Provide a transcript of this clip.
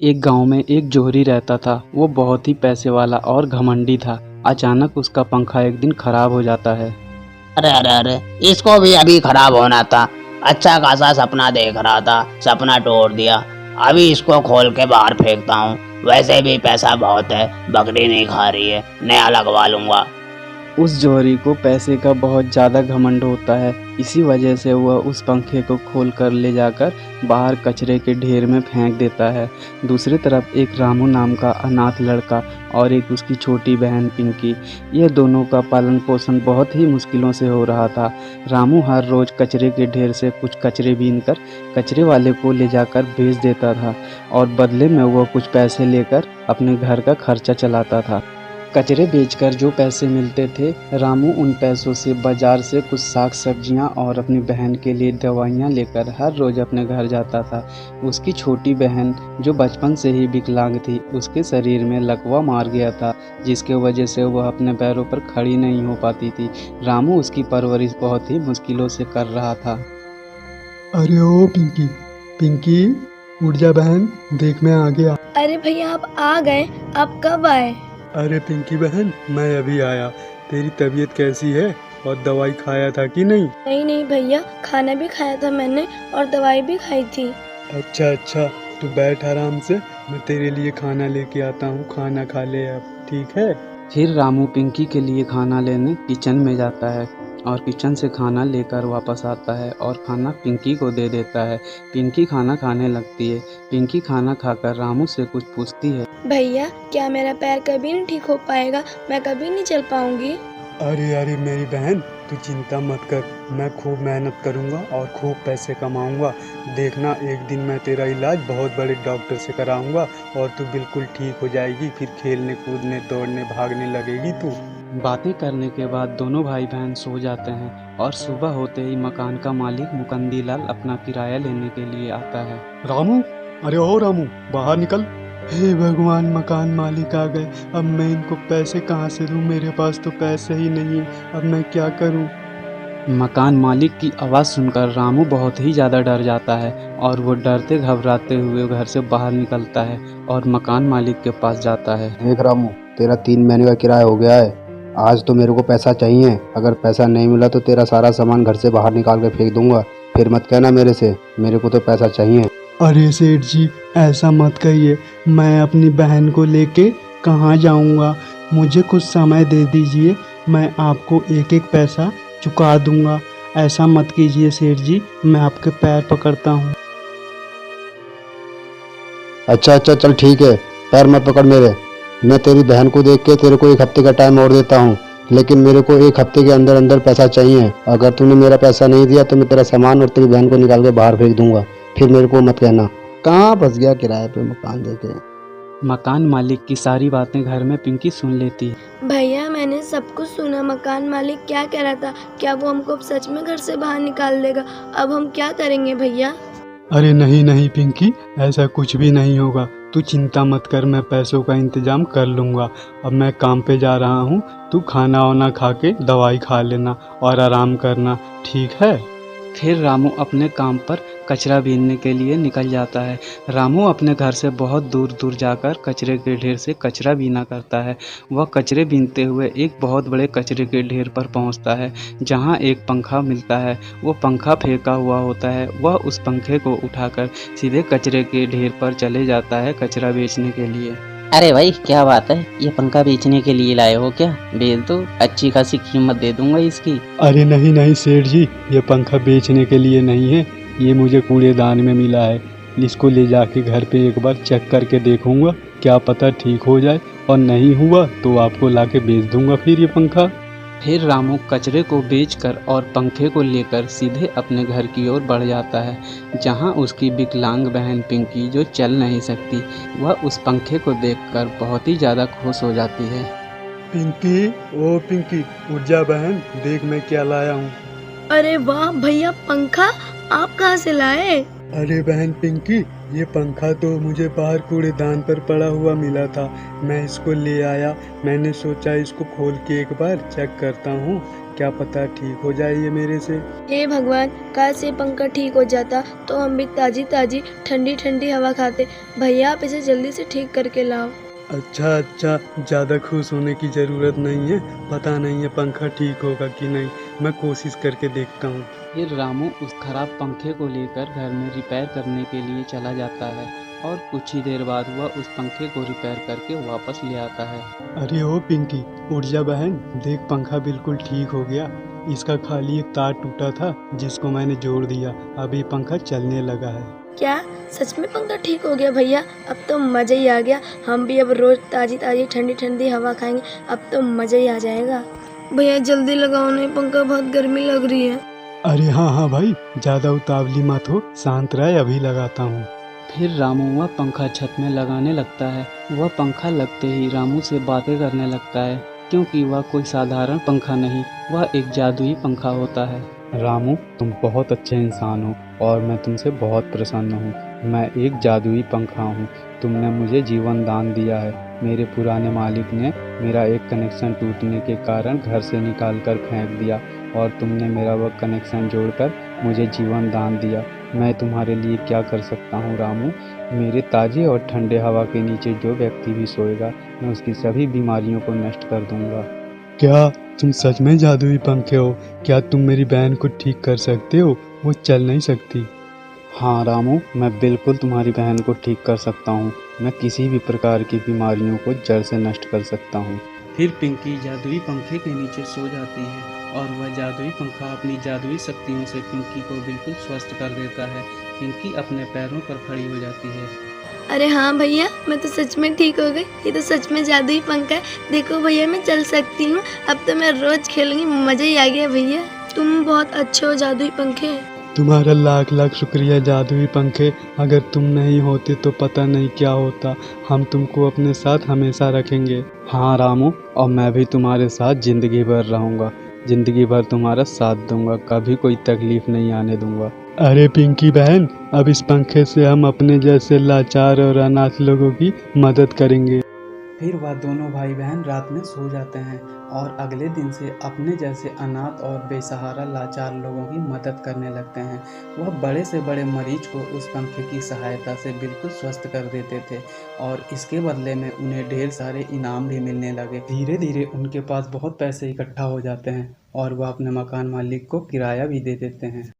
एक गांव में एक जोहरी रहता था। वो बहुत ही पैसे वाला और घमंडी था। अचानक उसका पंखा एक दिन खराब हो जाता है। अरे अरे अरे, इसको भी अभी खराब होना था। अच्छा खासा सपना देख रहा था, सपना तोड़ दिया। अभी इसको खोल के बाहर फेंकता हूँ। वैसे भी पैसा बहुत है, बकरी नहीं खा रही है, नया लगवा लूंगा। उस जोहरी को पैसे का बहुत ज़्यादा घमंड होता है। इसी वजह से वह उस पंखे को खोल कर ले जाकर बाहर कचरे के ढेर में फेंक देता है। दूसरी तरफ एक रामू नाम का अनाथ लड़का और एक उसकी छोटी बहन पिंकी, ये दोनों का पालन पोषण बहुत ही मुश्किलों से हो रहा था। रामू हर रोज़ कचरे के ढेर से कुछ कचरे बीनकर कचरे वाले को ले जाकर बेच देता था और बदले में वह कुछ पैसे लेकर अपने घर का खर्चा चलाता था। कचरे बेचकर जो पैसे मिलते थे, रामू उन पैसों से बाजार से कुछ साग सब्जियां और अपनी बहन के लिए दवाइयां लेकर हर रोज़ अपने घर जाता था। उसकी छोटी बहन जो बचपन से ही विकलांग थी, उसके शरीर में लकवा मार गया था, जिसके वजह से वह अपने पैरों पर खड़ी नहीं हो पाती थी। रामू उसकी परवरिश बहुत ही मुश्किलों से कर रहा था। अरे ओ पिंकी, पिंकी उठ जा बहन, देख मैं आ गया। अरे भैया आप आ गए, आप कब आए? अरे पिंकी बहन, मैं अभी आया। तेरी तबीयत कैसी है और दवाई खाया था कि नहीं? नहीं भैया, खाना भी खाया था मैंने और दवाई भी खाई थी। अच्छा, तू बैठ आराम से, मैं तेरे लिए खाना लेके आता हूँ, खाना खा ले अब, ठीक है? फिर रामू पिंकी के लिए खाना लेने किचन में जाता है और किचन से खाना लेकर वापस आता है और खाना पिंकी को दे देता है। पिंकी खाना खाने लगती है। पिंकी खाना खाकर रामू से कुछ पूछती है। भैया क्या मेरा पैर कभी नहीं ठीक हो पाएगा? मैं कभी नहीं चल पाऊंगी। अरे मेरी बहन, तू चिंता मत कर, मैं खूब मेहनत करूँगा और खूब पैसे कमाऊँगा। देखना, एक दिन मैं तेरा इलाज बहुत बड़े डॉक्टर से कराऊँगा और तू बिल्कुल ठीक हो जाएगी। फिर खेलने कूदने दौड़ने भागने लगेगी तू। बातें करने के बाद दोनों भाई बहन सो जाते हैं और सुबह होते ही मकान का मालिक मुकंदीलाल अपना किराया लेने के लिए आता है। रामू, अरे ओ रामू, बाहर निकल। हे भगवान, मकान मालिक आ गए। अब मैं इनको पैसे कहाँ से दूँ? मेरे पास तो पैसे ही नहीं है, अब मैं क्या करूँ? मकान मालिक की आवाज़ सुनकर रामू बहुत ही ज़्यादा डर जाता है और वो डरते घबराते हुए घर से बाहर निकलता है और मकान मालिक के पास जाता है। देख रामू, तेरा 3 महीने का किराया हो गया है। आज तो मेरे को पैसा चाहिए। अगर पैसा नहीं मिला तो तेरा सारा सामान घर से बाहर निकाल के फेंक दूंगा। फिर मत कहना मेरे से, मेरे को तो पैसा चाहिए। अरे सेठ जी, ऐसा मत कहिए। मैं अपनी बहन को लेके कहाँ जाऊँगा? मुझे कुछ समय दे दीजिए, मैं आपको एक एक पैसा चुका दूंगा। ऐसा मत कीजिए सेठ जी, मैं आपके पैर पकड़ता हूँ। अच्छा चल ठीक है, पैर मत पकड़ मेरे। मैं तेरी बहन को देख के तेरे को 1 हफ्ते का टाइम और देता हूँ, लेकिन मेरे को 1 हफ्ते के अंदर अंदर पैसा चाहिए। अगर तूने मेरा पैसा नहीं दिया तो मैं तेरा सामान और तेरी बहन को निकाल के बाहर फेंक दूंगा। फिर मेरे को मत कहना। कहाँ फंस गया किराए पे मकान देके। मकान मालिक की सारी बातें घर में पिंकी सुन लेती है। भैया मैंने सब कुछ सुना। मकान मालिक क्या कह रहा था? क्या वो हमको अब सच में घर से बाहर निकाल देगा? अब हम क्या करेंगे भैया? अरे नहीं पिंकी, ऐसा कुछ भी नहीं होगा। तू चिंता मत कर, मैं पैसों का इंतजाम कर लूँगा। अब मैं काम पे जा रहा हूँ, तू खाना वाना खा के दवाई खा लेना और आराम करना, ठीक है? फिर रामू अपने काम पर कचरा बीनने के लिए निकल जाता है। रामू अपने घर से बहुत दूर दूर जाकर कचरे के ढेर से कचरा बीना करता है। वह कचरे बीनते हुए एक बहुत बड़े कचरे के ढेर पर पहुंचता है, जहां एक पंखा मिलता है। वो पंखा फेंका हुआ होता है। वह उस पंखे को उठाकर सीधे कचरे के ढेर पर चले जाता है कचरा बेचने के लिए। अरे भाई क्या बात है, ये पंखा बेचने के लिए लाए हो क्या? बेच दो, अच्छी खासी कीमत दे दूंगा इसकी। अरे नहीं सेठ जी, ये पंखा बेचने के लिए नहीं है, ये मुझे कूड़ेदान में मिला है। इसको ले जाके घर पे एक बार चेक करके देखूंगा, क्या पता ठीक हो जाए, और नहीं हुआ तो आपको लाके बेच दूंगा फिर ये पंखा। फिर रामू कचरे को बेचकर और पंखे को लेकर सीधे अपने घर की ओर बढ़ जाता है, जहां उसकी विकलांग बहन पिंकी, जो चल नहीं सकती, वह उस पंखे को देखकर बहुत ही ज़्यादा खुश हो जाती है। पिंकी, ओ पिंकी, उठ जा बहन, देख मैं क्या लाया हूँ। अरे वाह भैया, पंखा आप कहाँ से लाए? अरे बहन पिंकी, ये पंखा तो मुझे बाहर कूड़ेदान पर पड़ा हुआ मिला था, मैं इसको ले आया। मैंने सोचा इसको खोल के एक बार चेक करता हूँ क्या पता ठीक हो जाए ये मेरे से। हे भगवान, काश ये पंखा ठीक हो जाता तो हम भी ताजी ताजी ठंडी ठंडी हवा खाते। भैया आप इसे जल्दी से ठीक करके लाओ। अच्छा अच्छा, ज़्यादा खुश होने की ज़रूरत नहीं है। पता नहीं है पंखा ठीक होगा कि नहीं, मैं कोशिश करके देखता हूँ। फिर रामू उस खराब पंखे को लेकर घर में रिपेयर करने के लिए चला जाता है और कुछ ही देर बाद वह उस पंखे को रिपेयर करके वापस ले आता है। अरे ओ पिंकी, उठ जा बहन, देख पंखा बिल्कुल ठीक हो गया। इसका खाली एक तार टूटा था जिसको मैंने जोड़ दिया, अभी पंखा चलने लगा है। क्या सच में पंखा ठीक हो गया भैया? अब तो मज़ा ही आ गया। हम भी अब रोज ताजी ताजी ठंडी ठंडी हवा खाएंगे। अब तो मज़ा ही आ जाएगा। भैया जल्दी लगाओ, नहीं पंखा बहुत गर्मी लग रही है। अरे हाँ हाँ भाई, ज़्यादा उतावली मत हो, शांत रह, अभी लगाता हूँ। फिर रामू वह पंखा छत में लगाने लगता है। वह पंखा लगते ही रामू से बातें करने लगता है, क्योंकि वह कोई साधारण पंखा नहीं, वह एक जादुई पंखा होता है। रामू, तुम बहुत अच्छे इंसान हो और मैं तुमसे बहुत प्रसन्न हूँ। मैं एक जादुई पंखा हूँ। तुमने मुझे जीवन दान दिया है। मेरे पुराने मालिक ने मेरा एक कनेक्शन टूटने के कारण घर से निकाल कर फेंक दिया और तुमने मेरा वह कनेक्शन जोड़कर मुझे जीवन दान दिया। मैं तुम्हारे लिए क्या कर सकता हूँ रामू? मेरे ताज़े और ठंडे हवा के नीचे जो व्यक्ति भी सोएगा, मैं उसकी सभी बीमारियों को नष्ट कर दूंगा। क्या तुम सच में जादुई पंखे हो? क्या तुम मेरी बहन को ठीक कर सकते हो? वो चल नहीं सकती। हाँ रामू, मैं बिल्कुल तुम्हारी बहन को ठीक कर सकता हूँ। मैं किसी भी प्रकार की बीमारियों को जड़ से नष्ट कर सकता हूँ। फिर पिंकी जादुई पंखे के नीचे सो जाती है और वह जादुई पंखा अपनी जादुई शक्तियों से पिंकी को बिल्कुल स्वस्थ कर देता है। पिंकी अपने पैरों पर खड़ी हो जाती है। अरे हाँ भैया, मैं तो सच में ठीक हो गई। ये तो सच में जादुई पंखा है। देखो भैया, मैं चल सकती हूँ। अब तो मैं रोज खेलूंगी। मज़ा ही आ गया भैया। तुम बहुत अच्छे हो जादुई पंखे। तुम्हारा लाख लाख शुक्रिया जादुई पंखे। अगर तुम नहीं होते तो पता नहीं क्या होता। हम तुमको अपने साथ हमेशा रखेंगे। हाँ रामू, और मैं भी तुम्हारे साथ ज़िंदगी भर रहूँगा। ज़िंदगी भर तुम्हारा साथ दूंगा, कभी कोई तकलीफ़ नहीं आने दूंगा। अरे पिंकी बहन, अब इस पंखे से हम अपने जैसे लाचार और अनाथ लोगों की मदद करेंगे। फिर वह दोनों भाई बहन रात में सो जाते हैं और अगले दिन से अपने जैसे अनाथ और बेसहारा लाचार लोगों की मदद करने लगते हैं। वह बड़े से बड़े मरीज को उस पंखे की सहायता से बिल्कुल स्वस्थ कर देते थे और इसके बदले में उन्हें ढेर सारे इनाम भी मिलने लगे। धीरे धीरे उनके पास बहुत पैसे इकट्ठा हो जाते हैं और वह अपने मकान मालिक को किराया भी दे देते हैं।